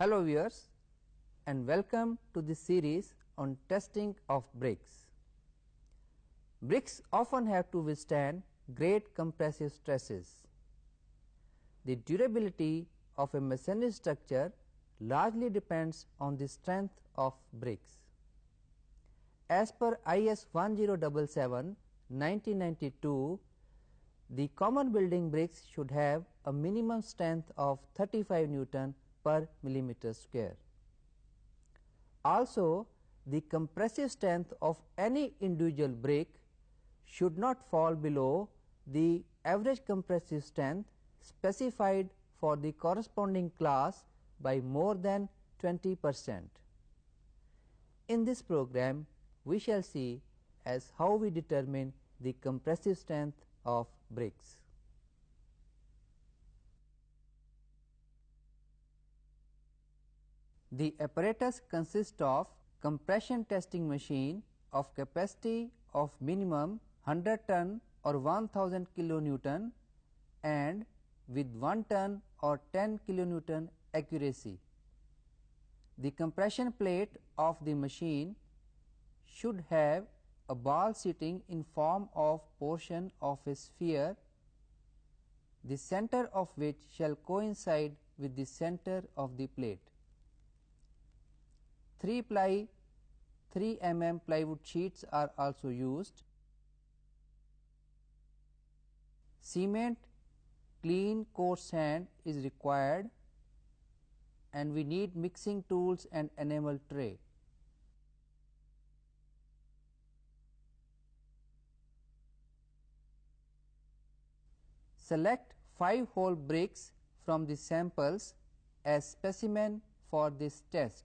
Hello viewers and welcome to this series on testing of bricks. Bricks often have to withstand great compressive stresses. The durability of a masonry structure largely depends on the strength of bricks. As per IS 1077/1992, the common building bricks should have a minimum strength of 35 Newton per millimeter square. Also, the compressive strength of any individual brick should not fall below the average compressive strength specified for the corresponding class by more than 20%. In this program, we shall see as how we determine the compressive strength of bricks. The apparatus consists of compression testing machine of capacity of minimum 100 ton or 1000 kilonewton and with 1 ton or 10 kilonewton accuracy. The compression plate of the machine should have a ball sitting in form of portion of a sphere, the center of which shall coincide with the center of the plate. 3 ply 3 mm plywood sheets are also used. Cement, clean coarse sand is required and we need mixing tools and enamel tray. Select 5 whole bricks from the samples as specimen for this test.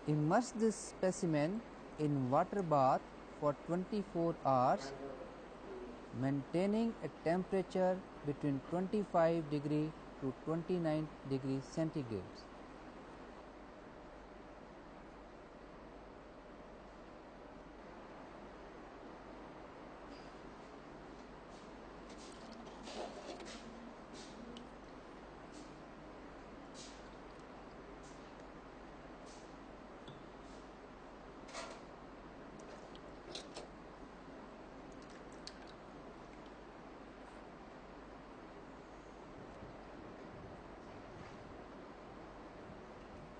Immerse this specimen in water bath for 24 hours, maintaining a temperature between 25 degree to 29 degrees centigrade.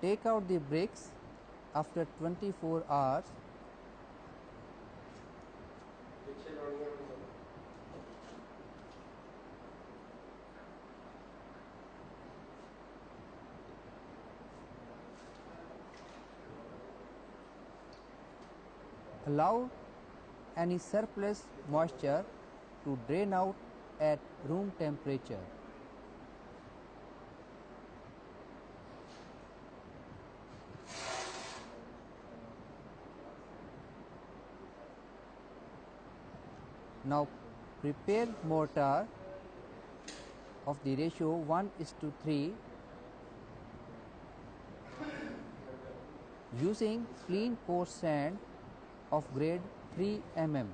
Take out the bricks after 24 hours. Allow any surplus moisture to drain out at room temperature. Now prepare mortar of the ratio 1:3 using clean coarse sand of grade 3 mm.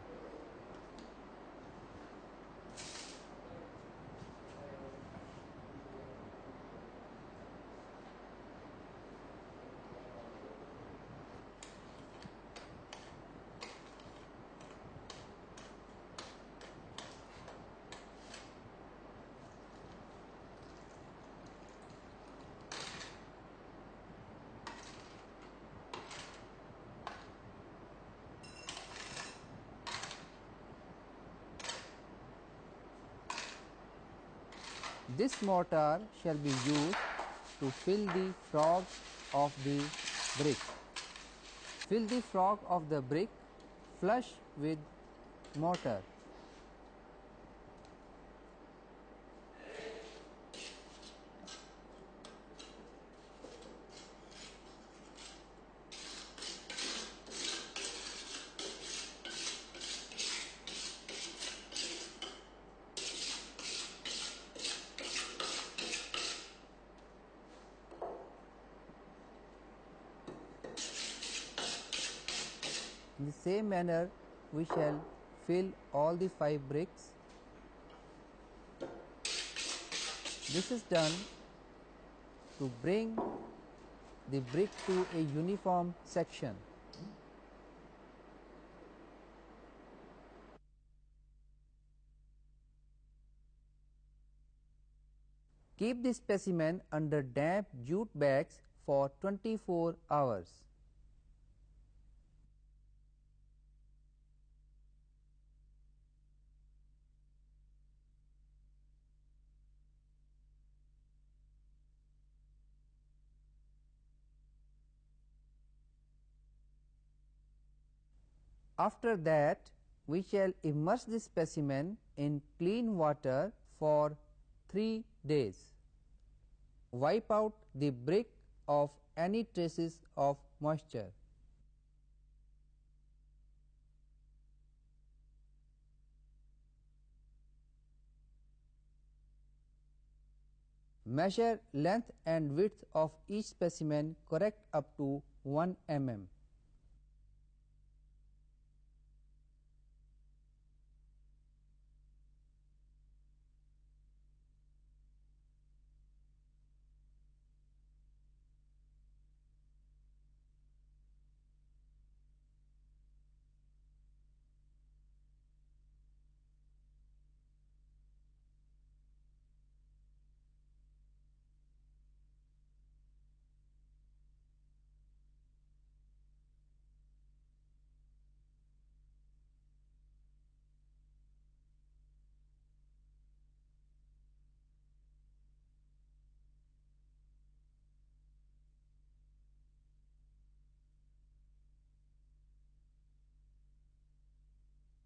This mortar shall be used to fill the frog of the brick. Fill the frog of the brick flush with mortar. In the same manner, we shall fill all the 5 bricks. This is done to bring the brick to a uniform section. Keep the specimen under damp jute bags for 24 hours. After that, we shall immerse the specimen in clean water for 3 days. Wipe out the brick of any traces of moisture. Measure length and width of each specimen correct up to 1 mm.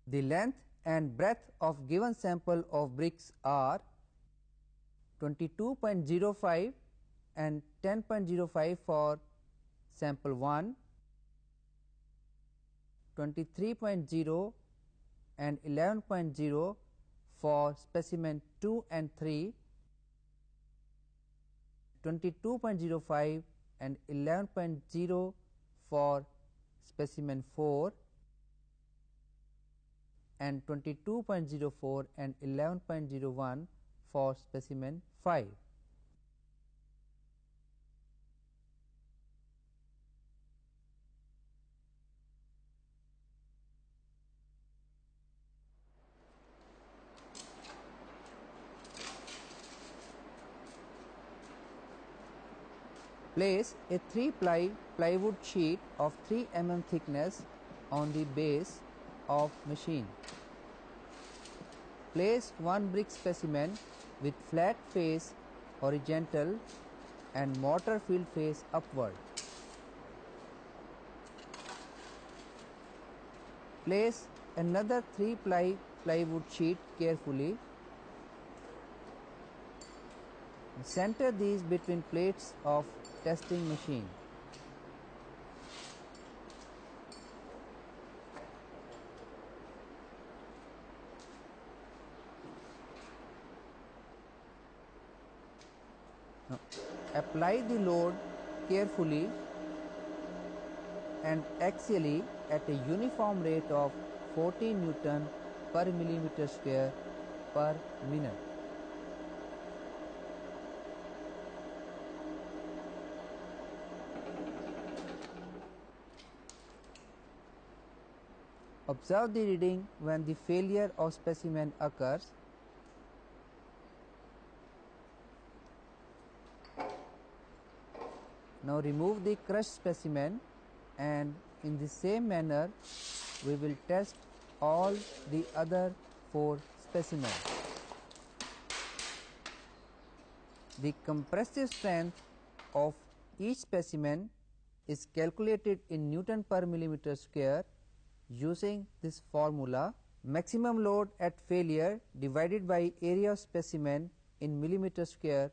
The length and breadth of given sample of bricks are 22.05 and 10.05 for sample 1, 23.0 and 11.0 for specimen 2 and 3, 22.05 and 11.0 for specimen 4, and 22.04 and 11.01 for specimen 5. Place a 3-ply plywood sheet of 3 mm thickness on the base of machine. Place one brick specimen with flat face horizontal and mortar filled face upward. Place another 3-ply plywood sheet carefully. Center these between plates of testing machine. Now, apply the load carefully and axially at a uniform rate of 14 Newton per millimeter square per minute. Observe the reading when the failure of specimen occurs. Now remove the crushed specimen, and in the same manner we will test all the other 4 specimens. The compressive strength of each specimen is calculated in Newton per millimeter square using this formula: maximum load at failure divided by area of specimen in millimeter square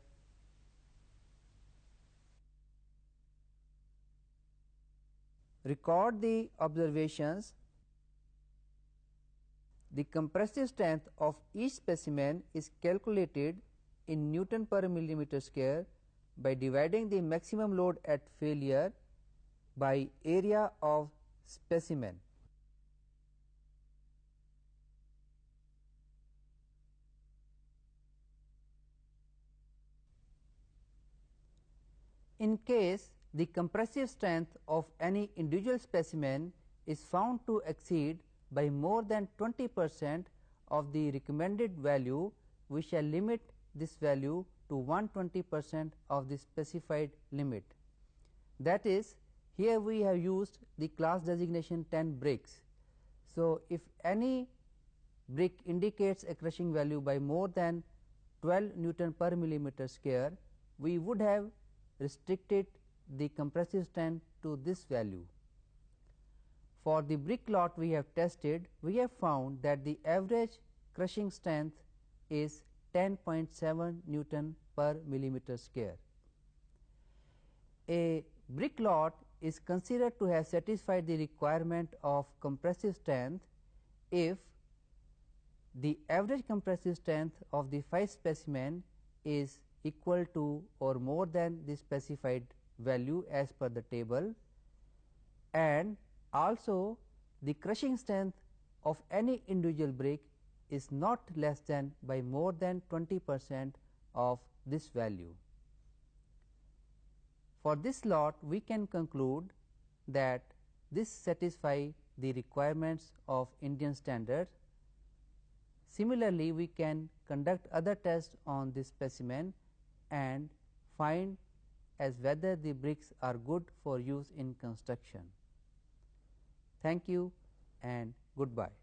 record the observations. The compressive strength of each specimen is calculated in Newton per millimeter square by dividing the maximum load at failure by area of specimen. In case the compressive strength of any individual specimen is found to exceed by more than 20% of the recommended value, we shall limit this value to 120% of the specified limit. That is, here we have used the class designation 10 bricks. So, if any brick indicates a crushing value by more than 12 Newton per millimeter square, we would have restricted the compressive strength to this value. For the brick lot we have tested, we have found that the average crushing strength is 10.7 Newton per millimeter square. A brick lot is considered to have satisfied the requirement of compressive strength if the average compressive strength of the 5 specimen is equal to or more than the specified value as per the table, and also the crushing strength of any individual brick is not less than by more than 20% of this value. For this lot, we can conclude that this satisfies the requirements of Indian standard. Similarly, we can conduct other tests on this specimen and find as whether the bricks are good for use in construction. Thank you and goodbye.